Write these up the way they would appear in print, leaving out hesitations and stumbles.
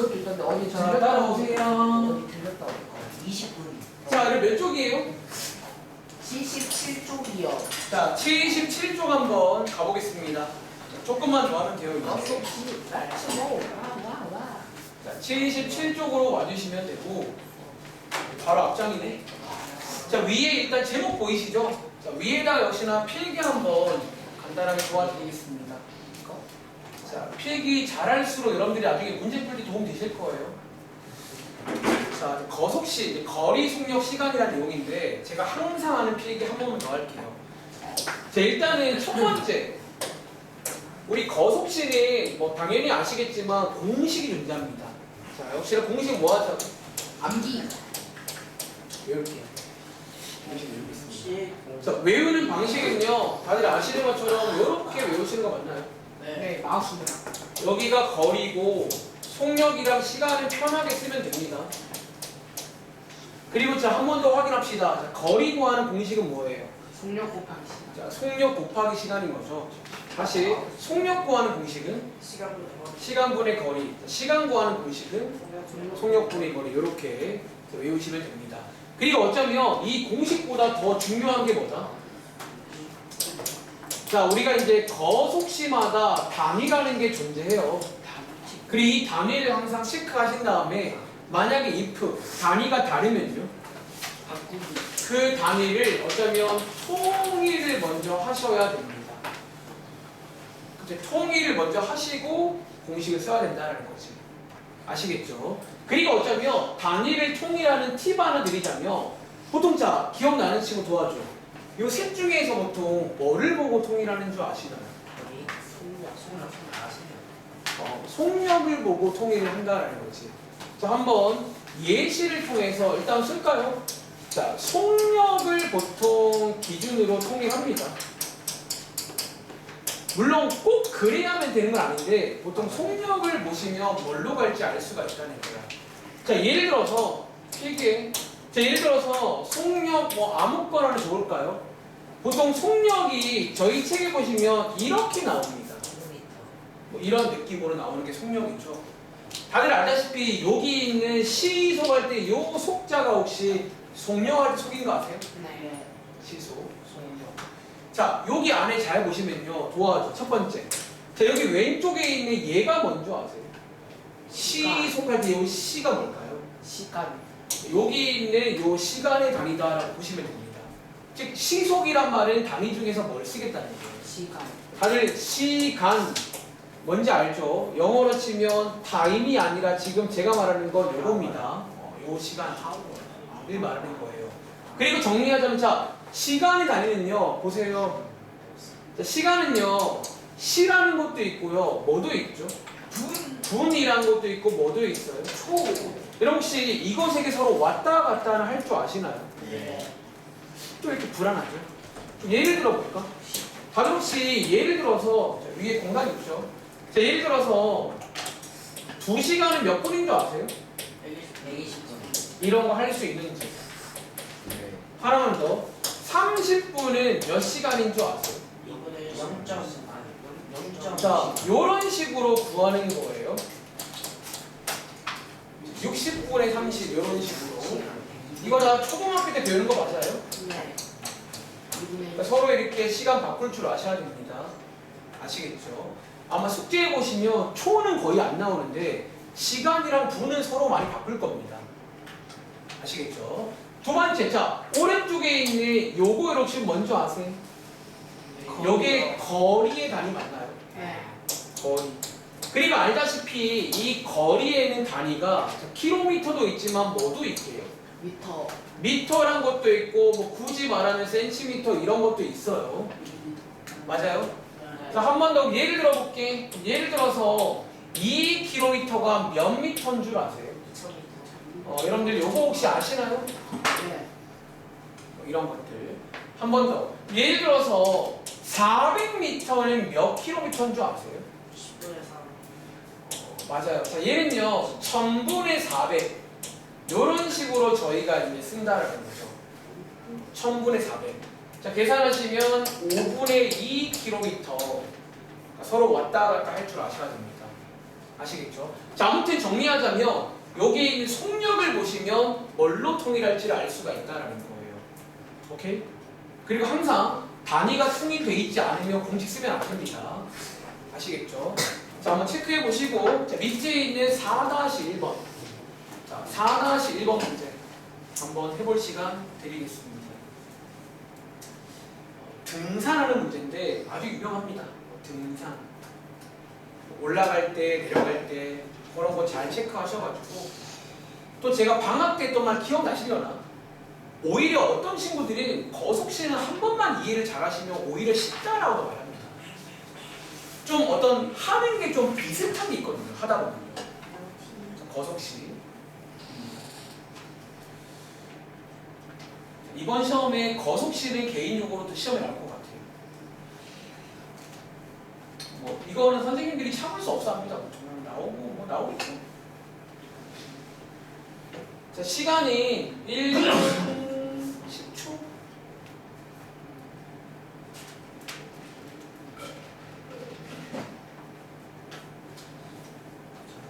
그것도 있던데 어디 자, 들렸다 따라오세요. 어디 들렸다 그랬거든. 20분. 자, 이거 몇 쪽이에요? 77쪽이요. 자, 77쪽 한번 가보겠습니다. 조금만 더 하면 돼요, 이제. 와. 자, 77쪽으로 와주시면 되고, 바로 앞장이네. 자, 위에 일단 제목 보이시죠? 자, 위에다 역시나 필기 한번 간단하게 도와드리겠습니다. 자, 필기 잘할수록 여러분들이 나중에 문제 풀 때 도움 되실 거예요. 자, 거속시, 거리 속력 시간이라는 내용인데 제가 항상 하는 필기 한 번만 더 할게요. 자, 일단은 첫 번째, 우리 거속시는 뭐 당연히 아시겠지만 공식이 존재합니다. 자, 역시나 공식 뭐 하죠? 암기. 외울게요. 공식 외우고 있습니다. 자, 외우는 방식은요, 다들 아시는 것처럼 이렇게 외우시는 거 맞나요? 네, 마우스랑. 여기가 거리고 속력이랑 시간을 편하게 쓰면 됩니다. 그리고 자, 한 번 더 확인합시다. 자, 거리 구하는 공식은 뭐예요? 속력 곱하기 시간. 자, 속력 곱하기 시간인 거죠. 다시 속력 구하는 공식은 시간분의 거리. 자, 시간 구하는 공식은 속력분의 거리. 이렇게 외우시면 됩니다. 그리고 어쩌면 이 공식보다 더 중요한 게 뭐다? 자, 우리가 이제 거속시마다 단위라는 게 존재해요. 그리고 이 단위를 항상 체크하신 다음에 만약에 if 단위가 다르면요, 그 단위를 어쩌면 통일을 먼저 하셔야 됩니다. 이제 통일을 먼저 하시고 공식을 써야 된다는 거지. 아시겠죠? 그리고 어쩌면 단위를 통일하는 팁 하나 드리자면, 보통 자 기억나는 친구 도와줘. 요 셋 중에서 보통 뭐를 보고 통일하는 줄 아시나요? 속력을 보고 통일을 한다는 거지. 자, 한번 예시를 통해서 일단 쓸까요? 자, 속력을 보통 기준으로 통일합니다. 물론 꼭 그래야만 되는 건 아닌데 보통 속력을 보시면 뭘로 갈지 알 수가 있다는 거야. 자, 예를 들어서 필기에, 자, 예를 들어서 속력 뭐 아무거나 좋을까요? 보통 속력이 저희 책에 보시면 이렇게 나옵니다. 뭐 이런 느낌으로 나오는 게 속력이죠. 다들 알다시피 여기 있는 시속 할 때 요 속자가 혹시 속력할 때 속인 거 아세요? 네. 시속, 속력. 자, 여기 안에 잘 보시면요, 도와줘. 첫 번째. 자, 여기 왼쪽에 있는 얘가 뭔지 아세요? 시속 할 때 요 시가 뭘까요? 시간. 여기 있는 요 시간의 단위다라고 보시면 됩니다. 즉 시속이란 말은 단위 중에서 뭘 쓰겠다는 거예요. 시간. 다들 시간 뭔지 알죠? 영어로 치면 타임이 아니라 지금 제가 말하는 건 요겁니다. 요 시간을 말하는 거예요. 그리고 정리하자면, 자, 시간의 단위는요, 보세요. 자, 시간은요, 시라는 것도 있고요, 뭐도 있죠? 분이라는 것도 있고 뭐도 있어요? 초. 여러분 혹시 이거 세 개 서로 왔다 갔다 할 줄 아시나요? 네. 또 이렇게 불안하죠? 좀 예를 들어볼까? 다들 혹시 예를 들어서, 자, 위에 공간이 있죠? 자, 예를 들어서 2시간은 몇 분인 줄 아세요? 120분. 이런 거 할 수 있는지. 하나만 더. 30분은 몇 시간인 줄 아세요? 이분은 0.0. 자, 요런 식으로 구하는 거예요. 60분에 30 이런 식으로. 이거 다 초등학교 때 배우는 거 맞아요? 네. 그러니까 서로 이렇게 시간 바꿀 줄 아셔야 됩니다. 아시겠죠? 아마 숙제에 보시면 초는 거의 안 나오는데 시간이랑 분은 서로 많이 바꿀 겁니다. 아시겠죠? 두 번째, 자, 오른쪽에 있는 요거 혹시 먼저 아세요? 요게 거리의 단위 맞나요? 네. 거리. 그리고 알다시피 이 거리에는 단위가 킬로미터도 있지만 뭐도 있게요. 미터. 미터란 것도 있고 뭐 굳이 말하면 센티미터 이런 것도 있어요. 맞아요? 자, 한 번 더 예를 들어볼게. 예를 들어서 2km가 몇 미터인 줄 아세요? 2000m. 여러분들 요거 혹시 아시나요? 네. 뭐 이런 것들. 한 번 더. 예를 들어서 400m는 몇 킬로미터인 줄 아세요? 10분의 3. 맞아요. 자, 얘는요, 1000분의 400. 요런 식으로 저희가 이제 쓴다라는 거죠. 1000분의 400. 자, 계산하시면 5분의 2km. 그러니까 서로 왔다 갔다 할 줄 아셔야 됩니다. 아시겠죠? 자, 아무튼 정리하자면 여기에 있는 속력을 보시면 뭘로 통일할지를 알 수가 있다라는 거예요. 오케이? 그리고 항상 단위가 통일되어 있지 않으면 공식 쓰면 안 됩니다. 아시겠죠? 자, 한번 체크해 보시고 자, 밑에 있는 4-1번 자, 4-1번 문제 한번 해볼 시간 드리겠습니다. 등산하는 문제인데 아주 유명합니다. 등산 올라갈 때 내려갈 때 그런 거 잘 체크하셔가지고 또 제가 방학 때 했던 기억나시려나? 오히려 어떤 친구들이 거속시는 한 번만 이해를 잘하시면 오히려 쉽다라고 말합니다. 좀 어떤 하는 게 좀 비슷한 게 있거든요. 하다 보면요. 거속시 이번 시험에 거속시는 개인적으로도 시험에 나올 것 같아요. 뭐 이거는 선생님들이 참을 수 없어 합니다. 정말 나오고 뭐 나오겠죠. 자, 시간이 1분 10초.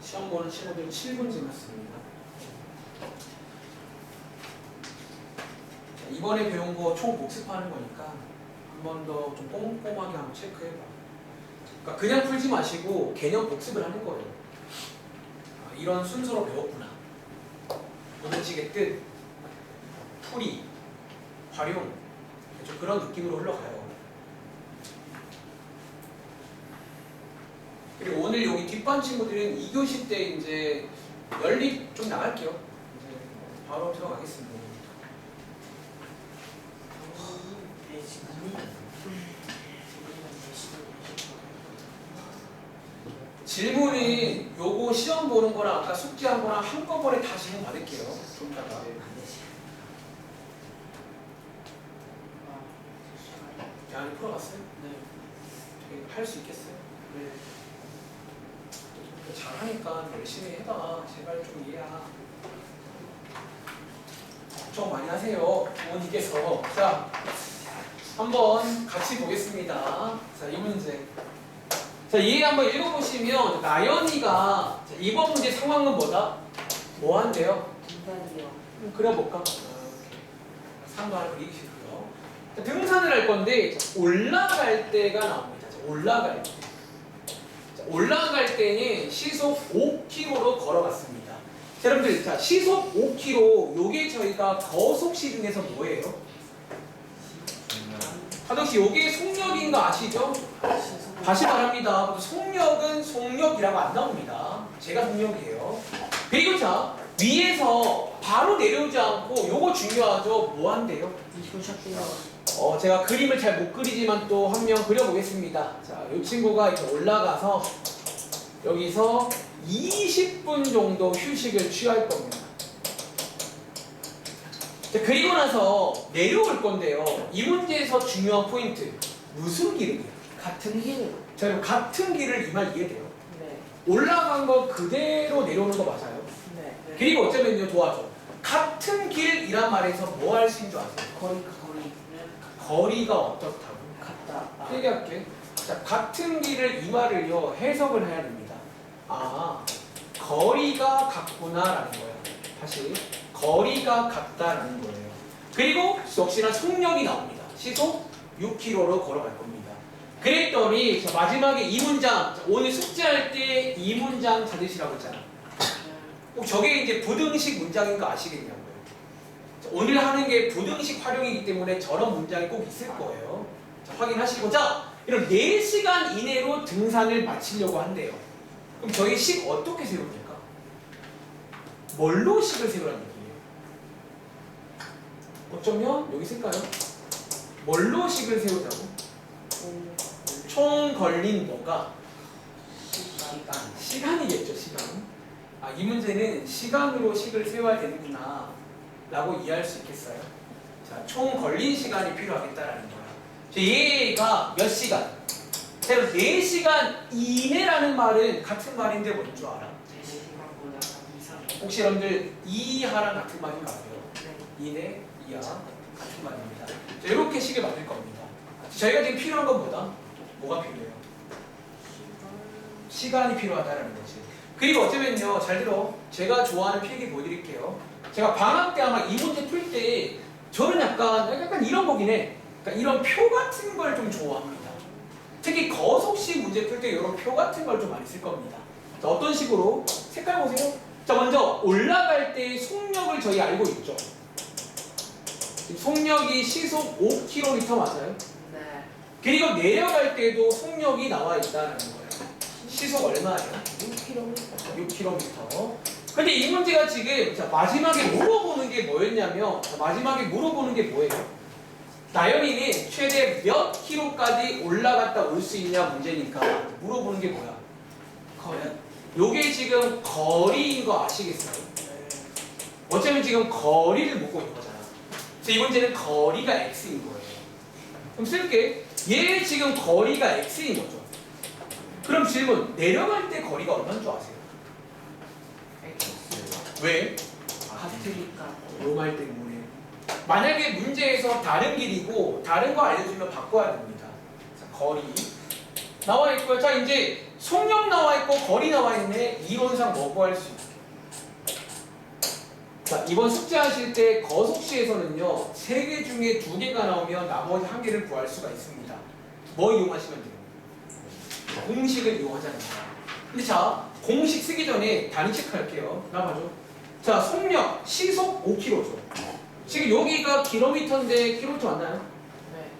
시험 보는 친구들 7분 지났습니다. 자, 이번에 배운 거 총 복습하는 거니까 한 번 더 좀 꼼꼼하게 한번 체크해봐. 그러니까 그냥 풀지 마시고 개념 복습을 하는 거예요. 아, 이런 순서로 배웠구나. 문제식의 뜻, 풀이, 활용, 좀 그런 느낌으로 흘러가요. 그리고 오늘 여기 뒷반 친구들은 2교시 때 이제 연립 좀 나갈게요. 이제 바로 들어가겠습니다. 질문이 요거 시험 보는 거랑 아까 숙제한 거랑 한꺼번에 다 질문 받을게요. 좀 이따가. 야, 풀어봤어요? 네. 할 수 있겠어요? 네. 잘하니까 열심히 해봐. 제발 좀 이해야. 걱정 많이 하세요. 부모님께서. 자, 한번 같이 보겠습니다. 자, 이 문제. 자, 이해 한번 읽어보시면 나연이가 자, 이번 문제 상황은 뭐다? 뭐 한대요? 등산이요. 그려볼까? 상도 하나 그리시고요. 자, 등산을 할 건데 자, 올라갈 때가 나옵니다. 자, 올라갈 때. 자, 올라갈 때는 시속 5km로 걸어갔습니다. 자, 여러분들, 자, 시속 5km, 요게 저희가 거속시 중에서 뭐예요? 하덕씨, 요게 속력인 거 아시죠? 다시 말합니다. 속력은 속력이라고 안 나옵니다. 제가 속력이에요. 그리고 자, 위에서 바로 내려오지 않고 요거 중요하죠? 뭐 한대요? 제가 그림을 잘 못 그리지만 또 한 명 그려보겠습니다. 자, 이 친구가 이렇게 올라가서 여기서 20분 정도 휴식을 취할 겁니다. 자, 그리고 나서 내려올 건데요. 이 문제에서 중요한 포인트. 무슨 길이에요? 같은 길. 자, 그럼 같은 길을 이 말 이해돼요? 네. 올라간 거 그대로 내려오는 거 맞아요? 네. 그리고 어쩌면요, 도와줘. 같은 길이란 말에서 뭐 할 수 있는 줄 아세요? 거리. 거리가 어떻다고? 같다. 얘기할게. 자, 같은 길을 이 말을요, 해석을 해야 됩니다. 아, 거리가 같구나라는 거예요. 다시, 거리가 같다라는 거예요. 그리고 역시나 속력이 나옵니다. 시속 6km로 걸어갈 겁니다. 그랬더니 자, 마지막에 이 문장, 자, 오늘 숙제할 때 이 문장 찾으시라고 했잖아. 꼭 저게 이제 부등식 문장인 거 아시겠냐고요. 자, 오늘 하는 게 부등식 활용이기 때문에 저런 문장이 꼭 있을 거예요. 자, 확인하시고, 자, 이런 4시간 이내로 등산을 마치려고 한대요. 그럼 저희 식 어떻게 세우면 될까? 뭘로 식을 세우라는 얘기예요? 어쩌면 여기 쓸까요? 뭘로 식을 세우자고? 총 걸린 뭐가? 시간이겠죠, 시간. 아, 이 문제는 시간으로 식을 세워야 되는구나 라고 이해할 수 있겠어요? 자, 총 걸린 시간이 필요하겠다라는 거야. 얘가 몇 시간? 자, 4시간 이내라는 말은 같은 말인데 뭔 줄 알아? 4시간보다 이상. 혹시 여러분들 이하랑 같은 말인가 봐요? 네. 이내, 이하 같은 말입니다. 자, 이렇게 식을 만들 겁니다. 저희가 지금 필요한 건 뭐다? 뭐가 필요해요? 시간이 필요하다라는 거지. 그리고 어쩌면요, 잘 들어. 제가 좋아하는 필기 보여드릴게요. 제가 방학 때 아마 이 문제 풀 때 저는 약간 이런 거긴 해. 그러니까 이런 표 같은 걸 좀 좋아합니다. 특히 거속식 문제 풀 때 이런 표 같은 걸 좀 많이 쓸 겁니다. 자, 어떤 식으로? 색깔 보세요. 자, 먼저 올라갈 때 속력을 저희 알고 있죠. 속력이 시속 5km 맞아요? 네. 그리고 내려갈 때도 속력이 나와 있다는 거예요. 시속 얼마예요? 6km. 6km. 근데 이 문제가 지금 자, 마지막에 물어보는 게 뭐였냐면 마지막에 물어보는 게 뭐예요? 나연이는 최대 몇 킬로까지 올라갔다 올 수 있냐 문제니까 물어보는 게 뭐야? 요게 지금 거리인 거 아시겠어요? 어쩌면 지금 거리를 묻고 있는 거잖아. 그래서 이 문제는 거리가 x인 거예요. 그럼 쓸게. 얘 지금 거리가 x인 거죠. 그럼 질문, 내려갈 때 거리가 얼마인 줄 아세요? 왜? 같으니까. 요말 때문에. 만약에 문제에서 다른 길이고 다른 거 알려주면 바꿔야 됩니다. 자, 거리 나와 있고요. 자, 이제 속력 나와 있고 거리 나와 있네. 이론상 뭐 구할 수 있어요? 자, 이번 숙제 하실 때 거속시에서는요 3개 중에 2개가 나오면 나머지 1개를 구할 수가 있습니다. 뭐 이용하시면 돼요? 공식을 이용하자는 거야. 근데 자, 공식 쓰기 전에 단위 체크할게요. 나와줘. 자, 속력 시속 5km죠. 지금 여기가 킬로미터인데 킬로미터 맞나요? 네.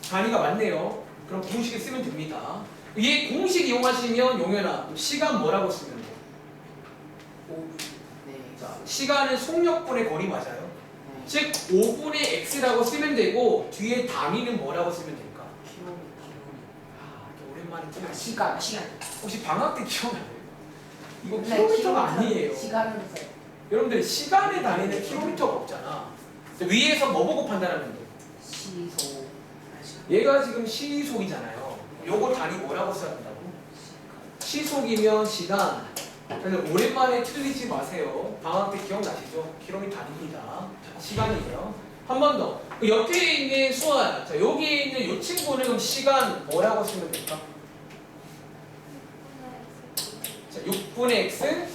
단위가 맞네요. 그럼 공식을 쓰면 됩니다. 이 공식 이용하시면 용현아 시간 뭐라고 쓰면 돼요? 5분. 네. 자, 시간은 속력분의 거리 맞아요. 네. 즉 5분의 x라고 쓰면 되고 뒤에 단위는 뭐라고 쓰면 될까? 아, 이렇게 오랜만에 틀려. 시간. 혹시 방학 때 기억나요? 이거 네, 킬로미터가 아니에요. 시간은 여러분들 시간의 단위는 킬로미터가 없잖아. 위에서 뭐 보고 판단하면 돼? 시소. 얘가 지금 시속이잖아요. 요거 단위 뭐라고 써야 한다고? 시속이면 시간. 그래서 오랜만에 틀리지 마세요. 방학 때 기억나시죠? 킬로미터 아닙니다. 시간이에요. 한 번 더. 그 옆에 있는 수아야. 자, 여기에 있는 이 친구는 그럼 시간 뭐라고 쓰면 될까? 자, 6분의 x.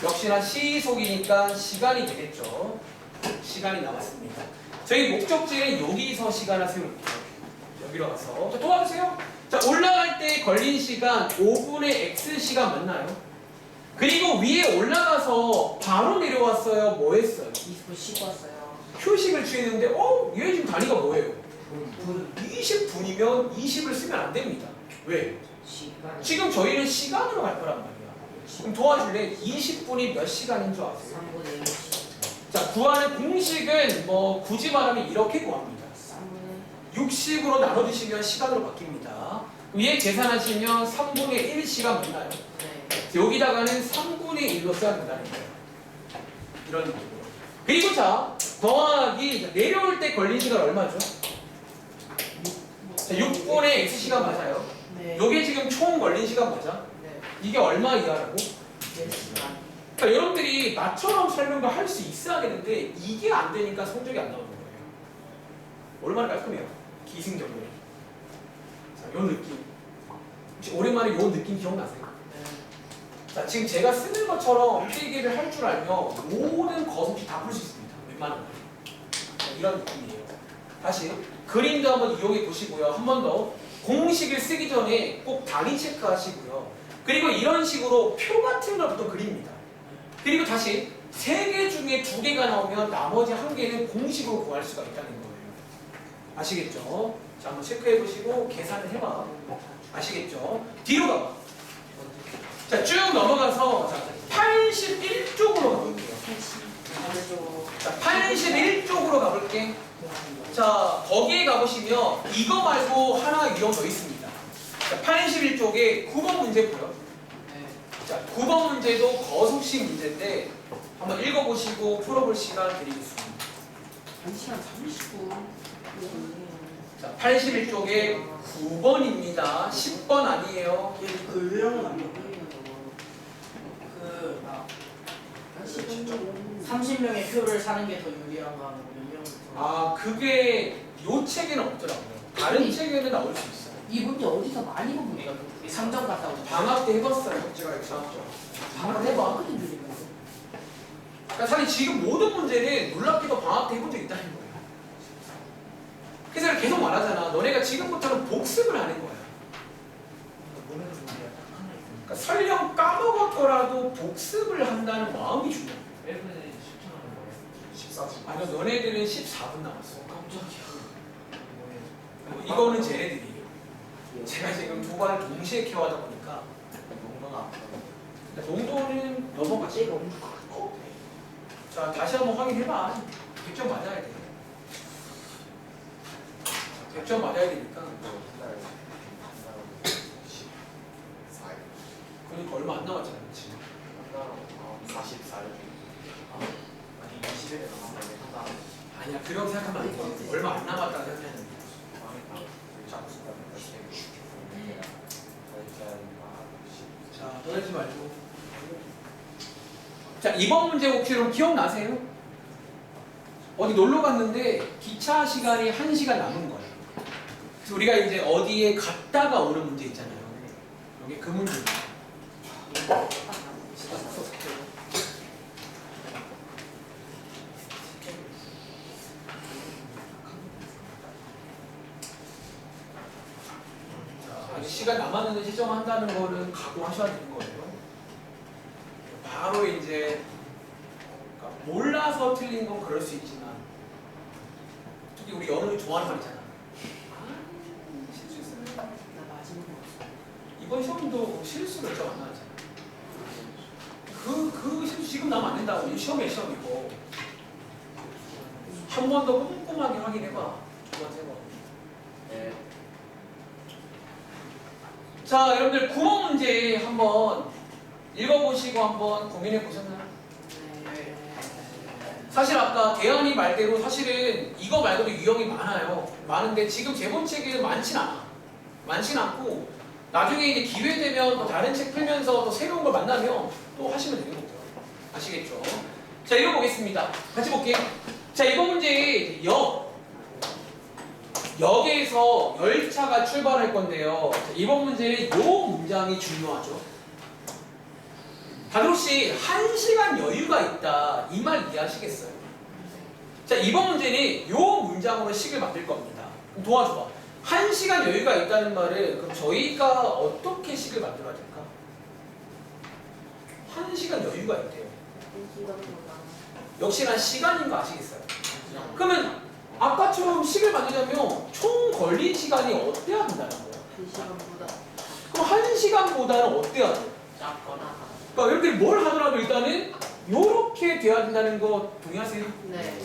역시나 시속이니까 시간이 되겠죠. 시간이 나왔습니다. 저희 목적지는 여기서 시간을 세울게요. 여기로 가서. 자, 도와주세요. 자, 올라갈 때 걸린 시간 5분의 x 시간 맞나요? 그리고 위에 올라가서 바로 내려왔어요. 뭐 했어요? 20분 쉬고 왔어요. 휴식을 취했는데 얘 지금 단위가 뭐예요? 분. 20분이면 20을 쓰면 안 됩니다. 왜? 시간. 지금 저희는 시간으로 갈 거란 말이야. 그럼 도와줄래? 20분이 몇 시간인 줄 아세요? 3분의 1시. 자, 구하는 공식은 뭐 굳이 말하면 이렇게 구합니다. 3분의 60으로 나눠주시면 시간으로 바뀝니다. 위에 계산하시면 3분의 1시간 맞나요? 네. 여기다가는 3분의 1로 써야 된다는 거예요. 이런 식으로. 그리고 자, 더하기 내려올 때 걸린 시간 얼마죠? 자, 6분의 x시간 맞아요. 네. 요게 지금 총 걸린 시간 맞아? 네. 이게 얼마 이하라고? 4시간. 그러니까 여러분들이 나처럼 설명도 할 수 있어야 되는데 이게 안 되니까 성적이 안 나오는 거예요. 얼마나 깔끔해요. 기승전결. 자, 요 느낌. 혹시 오랜만에 요 느낌 기억나세요? 네. 자, 지금 제가 쓰는 것처럼 필기를 할 줄 알면 모든 거속식 다 풀 수 있습니다. 웬만한 거. 이런 느낌이에요. 다시 그림도 한번 이용해 보시고요. 한 번 더 공식을 쓰기 전에 꼭 단위 체크하시고요. 그리고 이런 식으로 표 같은 걸부터 그립니다. 그리고 다시 3개 중에 2개가 나오면 나머지 1개는 공식으로 구할 수가 있다는 거예요. 아시겠죠? 자, 한번 체크해 보시고 계산을 해봐. 아시겠죠? 뒤로 가봐. 자, 쭉 넘어가서 자, 81쪽으로 가볼게요. 자, 81쪽으로 가볼게. 자, 거기에 가보시면 이거 말고 하나 유형 더 있습니다. 자, 81쪽에 9번 문제 보여. 자, 9번 문제도 거속식 문제인데 한번 읽어보시고 풀어볼 시간 드리겠습니다. 1시간 30분. 자, 81쪽에 9번입니다. 10번 아니에요. 그 유형은 아니고 그 30명의 표를 사는 게 더 유리한가 하는 유형. 아, 그게 요 책에는 없더라고요. 다른 책에는 나올 수 있어요. 이 문제 어디서 많이 본 문제가 우리 상점 갔다 오죠. 방학 때 해봤어요. 제가 있었죠. 방금 해봐. 하거든 드리는 거. 그러니까 사실 지금 모든 문제는 놀랍게도 방학 때 해본 적 있다는 거예요. 그래서 내가 계속 말하잖아. 너네가 지금부터는 복습을 하는 거야. 그러니까 설령 까먹었더라도 복습을 한다는 마음이 중요해. 1분에 10초 하는 거예요? 14초. 아니 너네들은 14분 남았어. 깜짝이야. 이거는 쟤네들이에요. 제가 지금 두 발을 동시에 케어하다 보니까 농도는 앞으로. 농도는 넘어가지. 내가 엄청 커. 자 다시 한번 확인해봐. 100점 맞아야 돼. 100점 맞아야 되니까. 그러니까 얼마 안 남았잖아, 그렇지? 44일. 아니 20일에 남았는데 한다. 아니야, 그렇게 생각하면 안 돼. 얼마 안 남았다고 생각하는 거야. 자, 떠들지 말고. 자, 이번 문제 혹시 여러분 기억나세요? 어디 놀러 갔는데 기차 시간이 1시간 남은 거예요. 그래서 우리가 이제 어디에 갔다가 오는 문제 있잖아요. 여기 그 문제입니다. 자, 시간 남았는데 시정한다는 거는 각오하셔야 되는 거예요. 바로 이제 그러니까 몰라서 틀린 건 그럴 수 있지만 특히 우리 연우 좋아하는 말 있잖아. 실수했어요. 나 마지막에 왔어. 이번 시험도 실수를 좀 안 나왔잖아. 그 실수 지금 나면 안 된다고. 이 시험이고 한 번 더 꼼꼼하게 확인해봐. 두 번, 세 번. 네. 자, 여러분들 구멍 문제 한번 읽어보시고 한번 고민해 보셨나요? 네. 사실 아까 대현이 말대로 사실은 이거 말고도 유형이 많아요. 많은데 지금 제본책에는 많진 않아. 많진 않고 나중에 이제 기회 되면 또 다른 책 풀면서 또 새로운 걸 만나면 또 하시면 되는 거죠. 아시겠죠? 자, 읽어보겠습니다. 같이 볼게요. 자, 이번 문제 역에서 열차가 출발할 건데요. 자, 이번 문제는 이 문장이 중요하죠. 다들 혹시 1시간 여유가 있다 이 말 이해하시겠어요? 자, 이번 문제는 이 문장으로 식을 만들 겁니다. 그럼 도와줘봐. 1시간 여유가 있다는 말은 그럼 저희가 어떻게 식을 만들어야 될까? 1시간 여유가 있대요. 역시나 시간인 거 아시겠어요? 그러면 아까처럼 식을 만들려면 총 걸린 시간이 어때야 된다는 거야? 2시간보다 그럼 1시간보다는 어때야 돼? 작거나. 그러니까 여러분들이 뭘 하더라도 일단은 이렇게 돼야 된다는 거 동의하세요? 네.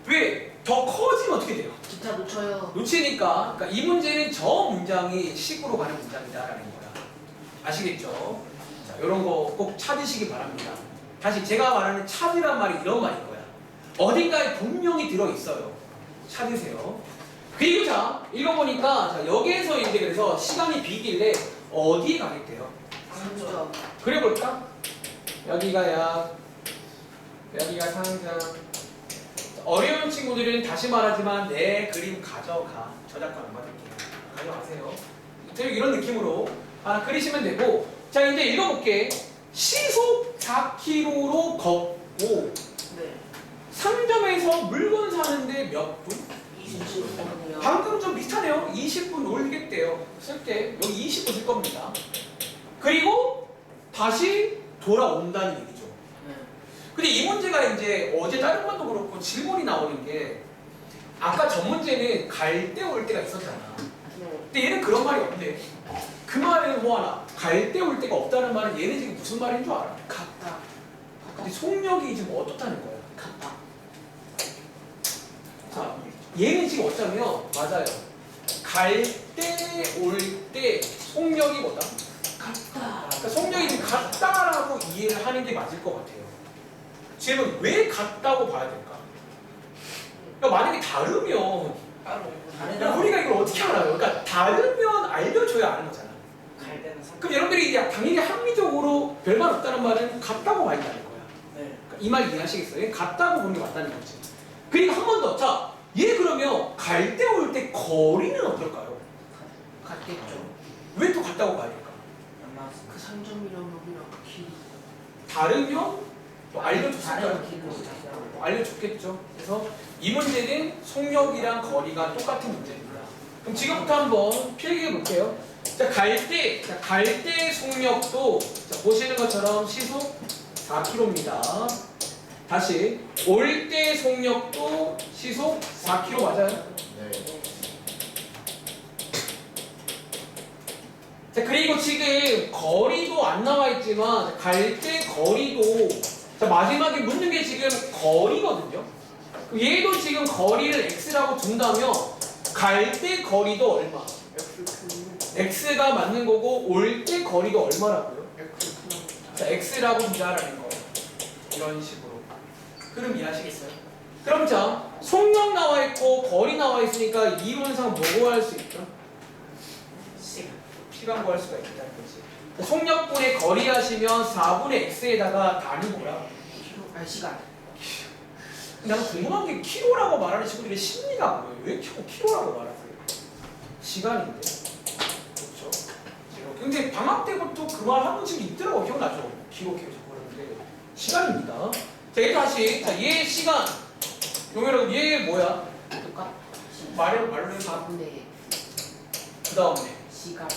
왜? 더 커지면 어떻게 돼요? 기타 놓쳐요. 놓치니까 그러니까 이 문제는 저 문장이 식으로 가는 문장이다라는 거야. 아시겠죠? 자, 이런 거 꼭 찾으시기 바랍니다. 다시 제가 말하는 찾으란 말이 이런 말인 거야. 어딘가에 분명히 들어있어요. 찾으세요. 그리고 자, 읽어보니까 자, 여기에서 이제 그래서 시간이 비길래 어디에 가겠대요? 상점. 그려볼까? 여기가 약, 여기가 상장. 어려운 친구들은 다시 말하지만 내 그림 가져가. 저작권 안 받을게요. 가져가세요. 이런 느낌으로 하나 그리시면 되고. 자, 이제 읽어볼게. 시속 4km로 걷고 네. 상점에서 물건 사는데 몇 분? 20분이요. 방금 좀 비슷하네요. 20분 올리겠대요. 쓸 때 여기 20분 쓸 겁니다. 그리고 다시 돌아온다는 얘기죠. 네. 근데 이 문제가 이제 어제 다른 번도 그렇고 질문이 나오는 게 아까 전 문제는 갈 때 올 때가 있었잖아. 네. 근데 얘는 그런 말이 없네. 그 말은 뭐 하나? 갈 때 올 때가 없다는 말은 얘는 지금 무슨 말인 줄 알아? 갔다. 근데 속력이 지금 어떻다는 거야? 갔다. 자, 얘는 지금 어쩌면 맞아요. 갈 때, 올 때 속력이 뭐다? 갔다. 그러니까 속력이 지금 같다라고 이해를 하는 게 맞을 것 같아요. 질문 왜 같다고 봐야 될까? 그러니까 만약에 다르면 다르다. 우리가 이걸 어떻게 알아요? 그러니까 다르면 알려줘야 아는 거잖아. 갈 때는 상. 그럼 여러분들이 이제 당연히 합리적으로 별말 없다는 말은 같다고 봐야 된다는 거야. 네. 그러니까 이 말 이해하시겠어요? 같다고 보는 게 맞다는 거지. 그리고 한 번 더. 자, 얘 그러면 갈 때 올 때 거리는 어떨까요? 갔겠죠. 왜 또 같다고 봐야 될까? 그 상점이랑 여기랑 그 길이. 다르면 또 알려줬을까요? 다른 길로 가요. 알려줬겠죠. 그래서 이 문제는 속력이랑 거리가 똑같은 문제입니다. 그럼 지금부터 한번 필기해 볼게요. 자, 갈 때 속력도 자, 보시는 것처럼 시속 4km입니다. 다시 올 때 속력도 시속 4km 맞아요? 네. 자, 그리고 지금 거리도 안 나와 있지만 갈 때 거리도 자, 마지막에 묻는 게 지금 거리거든요. 얘도 지금 거리를 x라고 둔다면 갈 때 거리도 얼마? x가 맞는 거고 올 때 거리도 얼마라고요? 자, x라고 두자라는 거예요. 이런 식으로. 그럼 이해하시겠어요? 그럼 자, 속력 나와 있고 거리 나와 있으니까 이론상 뭐 구할 수 있죠? 시간 구할 수가 있다는 거지. 속력분의 거리 하시면 4분의 x에다가 다는 거야. 시간. 나는 궁금한 게 킬로라고 말하는 친구들의 심리가 뭐예요? 왜 킬로라고 말하세요? 시간인데. 그렇죠? 근데 방학 때부터 그 말 하는 친구 있더라고. 기억나죠? 킬로 계속 그러는데 시간입니다. 자, 얘 다시. 자, 얘 시간. 용해라고 얘 뭐야? 똑같이. 말로 해. 4분의 그 다음에 시간.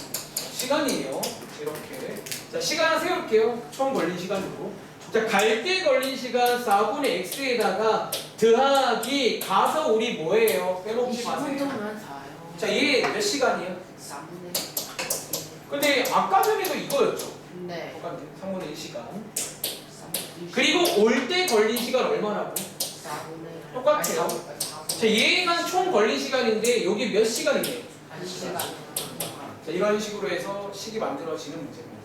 시간이에요. 이렇게. 자, 시간을 세울게요. 처음 걸린 시간으로. 자, 갈 때 걸린 시간 4분의 x에다가 더하기 가서 우리 뭐예요? 빼먹지 20분 마세요. 동안 4요. 자, 얘 몇 시간이에요? 3분의 근데 아까 전에도 이거였죠. 네. 똑같네. 3분의 1시간. 3분의 그리고 올 때 걸린 시간 얼마라고? 4분의 똑같아요. 자, 얘가 총 걸린 시간인데 여기 몇 시간이에요? 1시간. 자, 이런 식으로 해서 식이 만들어지는 문제입니다.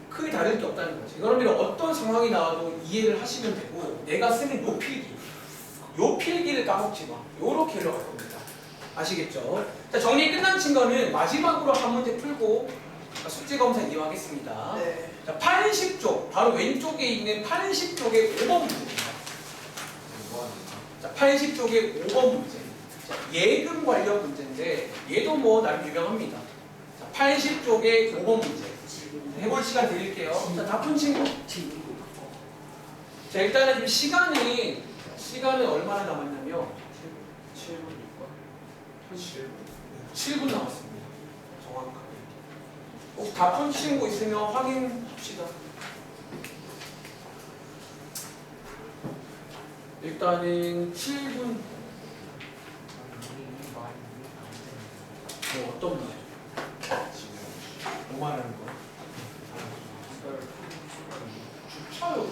크게 다를 게 없다는 거죠. 여러분들이 어떤 상황이 나와도 이해를 하시면 되고 내가 쓰는 요 필기를 까먹지 마. 요렇게 흘러갈 겁니다. 아시겠죠? 자, 정리 끝난 친구는 마지막으로 한 문제 풀고 숙제 검사 이용하겠습니다. 네. 자, 80쪽 바로 왼쪽에 있는 80쪽의 5번 문제입니다. 자, 80쪽의 5번 문제. 자, 예금 관련 문제인데 얘도 뭐 나름 유명합니다. 자, 80쪽의 5번 문제. 해볼 시간 드릴게요. 자, 다 푼 친구. 자, 일단은 지금 시간은 얼마나 남았냐면 7분 남았습니다. 정확하게. 혹시 다 푼 친구 있으면 확인합시다. 일단은 7분. 뭐 어떤 말? 뭐 말하는 거? 주차요?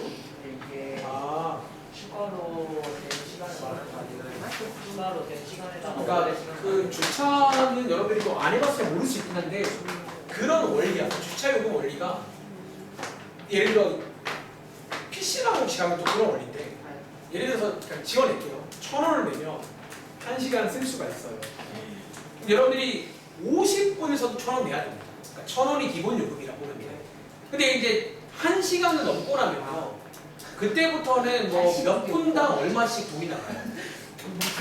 이게 아, 추가로 된 시간을 말하는 거 아니면 추가로 된 시간에다가 그러니까 그 주차는 여러분들이 또 안 해봤으면 모를 수 있긴 한데 그런 원리야. 주차요금 원리가 예를 들어 PC랑 혹시 가면 또 그런 원리인데 예를 들어서 그냥 지원할게요. 1,000원을 내면 1시간 쓸 수가 있어요. 여러분들이 50분에서도 1,000원 내야 됩니다. 그러니까 1,000원이 기본 요금이라고 보면 돼요. 근데 이제 1시간을 넘고 나면요. 그때부터는 뭐 몇 분당 얼마씩 돈이 나가요.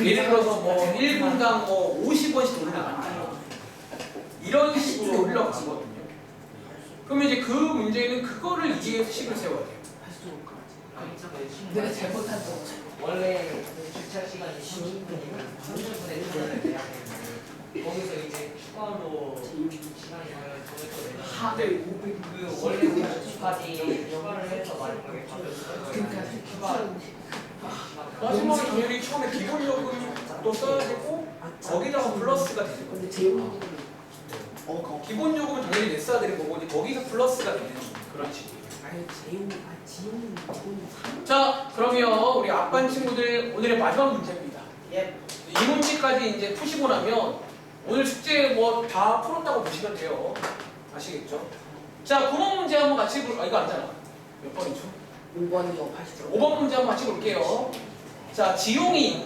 예를 들어서 뭐 1분당 뭐 50원씩 돈이 나간다. 이런 식으로 흘러가거든요. 그러면 이제 그 문제는 그거를 이해해서 식을 세워야 돼요. 내가 잘못한 거. 원래 주차 시간이 15분이면 30분에 주차를 내야 되는데 거기서 이제 추가로 시간이 정해져 합을 그 원래 50분까지 추가를 해서 마지막에 그러니까 추가 마지막에 당연히 처음에 기본 요금도 써야 되고 거기다가 플러스가 되는 거예요. 근데 재훈이는 기본 요금은 당연히 냈어야 되는 거고 이제 거기서 플러스가 되는 그런 식이에요. 아니 지훈이 돈 3. 자, 그러면 우리 앞반 친구들 오늘의 마지막 문제입니다. 예. 이 문제까지 이제 푸시고 나면 오늘 숙제 뭐 다 풀었다고 보시면 돼요. 아시겠죠? 자, 9번 문제 한번 같이 볼. 아, 이거 아니잖아. 몇 번이죠? 5번이요. 80점. 5번 문제 한번 같이 볼게요. 자, 지용이.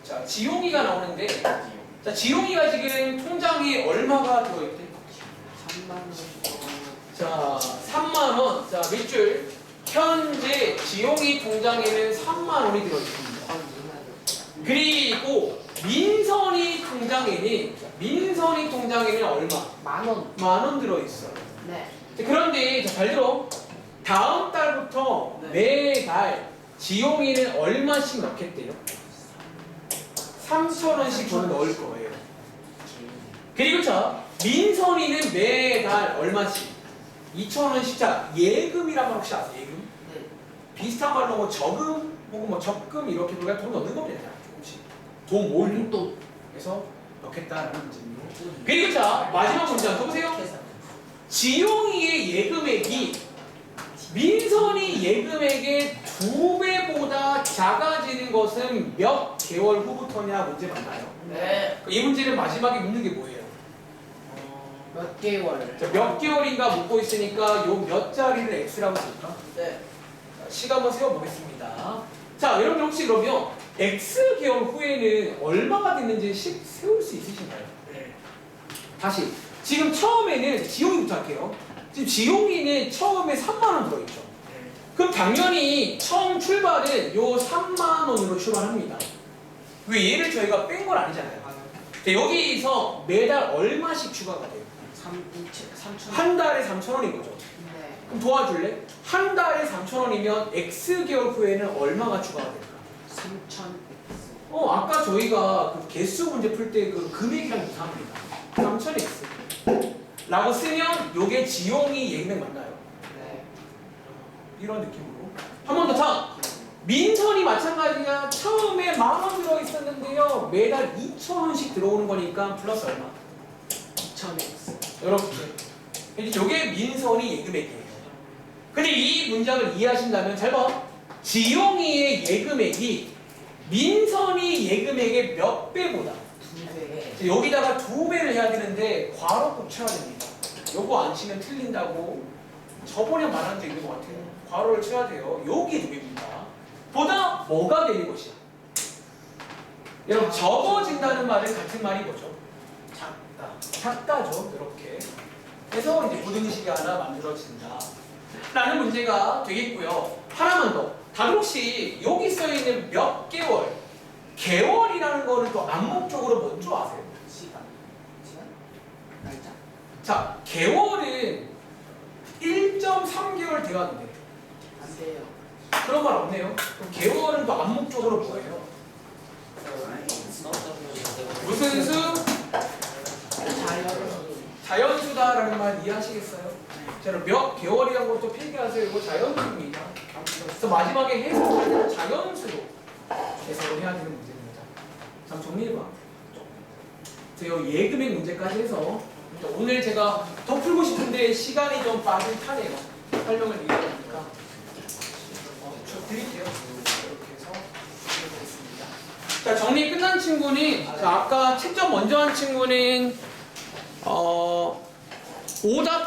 자, 지용이가 나오는데, 자, 지용이가 지금 통장에 얼마가 들어있대? 3만 원. 자, 3만 원. 자, 몇 줄? 현재 지용이 통장에는 3만 원이 들어있습니다. 그리고 민선이 통장에는 얼마? 만 원. 만 원 들어있어. 네. 그런데 잘 들어. 다음 달부터 네. 매달 지용이는 얼마씩 넣겠대요? 3,000원씩 저는 넣을 거예요. 그리고 자, 민선이는 매달 얼마씩? 2,000원씩. 자, 예금이란 말 혹시 아세요? 예금? 네. 비슷한 말로 뭐 저금, 혹은 뭐 적금 이렇게 우리가 돈 넣는 겁니다. 조금씩. 돈 모으는 또 그래서 넣겠다라는 문제입니다. 그리고 자, 마지막 문제 또 보세요. 지용이의 예금액이 민선이 예금액의 2배보다 작아지는 것은 몇 개월 후부터냐 문제 맞나요? 네. 이 문제는 마지막에 묻는 게 뭐예요? 몇 개월? 자, 몇 개월인가 묻고 있으니까 요 몇 자리를 x라고 쓸까? 네. 자, 식 한번 세워보겠습니다. 자, 여러분 혹시 그러면 x 개월 후에는 얼마가 됐는지 식 세울 수 있으신가요? 네. 다시 지금 처음에는 지용이부터 할게요. 지금 지용이는 처음에 3만 원 들어있죠. 그럼 당연히 처음 출발은 요 3만 원으로 출발합니다. 왜 얘를 저희가 뺀 건 아니잖아요. 자, 여기서 매달 얼마씩 추가가 돼요? 3천. 한 달에 3,000원인 거죠. 네. 그럼 도와줄래? 한 달에 3,000원이면 x 개월 후에는 얼마가 추가가 될까? 3천. 아까 저희가 그 개수 문제 풀 때 그 금액이랑 이상합니다. 3,000x 라고 쓰면 요게 지용이 예금액 맞나요? 네. 이런 느낌으로 한 번 더 참! 민선이 마찬가지야. 처음에 10,000원 들어있었는데요 매달 2,000원씩 들어오는 거니까 플러스 얼마? 2,000x. 이렇게 이제 요게 민선이 예금액이에요. 근데 이 문장을 이해하신다면 잘 봐. 지용이의 예금액이 민선이 예금액의 몇 배보다 2배. 여기다가 2배를 해야 되는데 괄호 꼭 쳐야 됩니다. 요거 안 치면 틀린다고 저번에 말한 적 있는 것 같아요. 괄호를 쳐야 돼요. 여기 2배입니다. 보다 뭐가 되는 것이야? 여러분 적어진다는 말은 같은 말이 뭐죠? 작다. 작다죠. 이렇게. 그래서 이제 부등식이 하나 만들어진다. 라는 문제가 되겠고요. 하나만 더. 다들 혹시 여기 써있는 몇 개월, 개월이라는 거를 또 암묵적으로 뭔지 아세요? 시간. 날짜. 자, 개월은 1.3개월 돼가는데 안 돼요. 그런 말 없네요. 그럼 개월은 또 암묵적으로 뭐예요? 무슨 수? 자연수다라는 말 이해하시겠어요? 자, 몇 개월이라는 것도 필기하세요. 이거 자연수입니다. 그래서 마지막에 해석할 때는 자연수로 해석을 해야 되는 문제입니다. 자, 정리해봐. 제가 예금액 문제까지 해서 오늘 제가 더 풀고 싶은데 시간이 좀 빠진 타네요. 설명을 드리다 보니까 저 드릴게요. 이렇게 해서 드리겠습니다. 자, 정리 끝난 친구는 자, 아까 채점 먼저 한 친구는 오답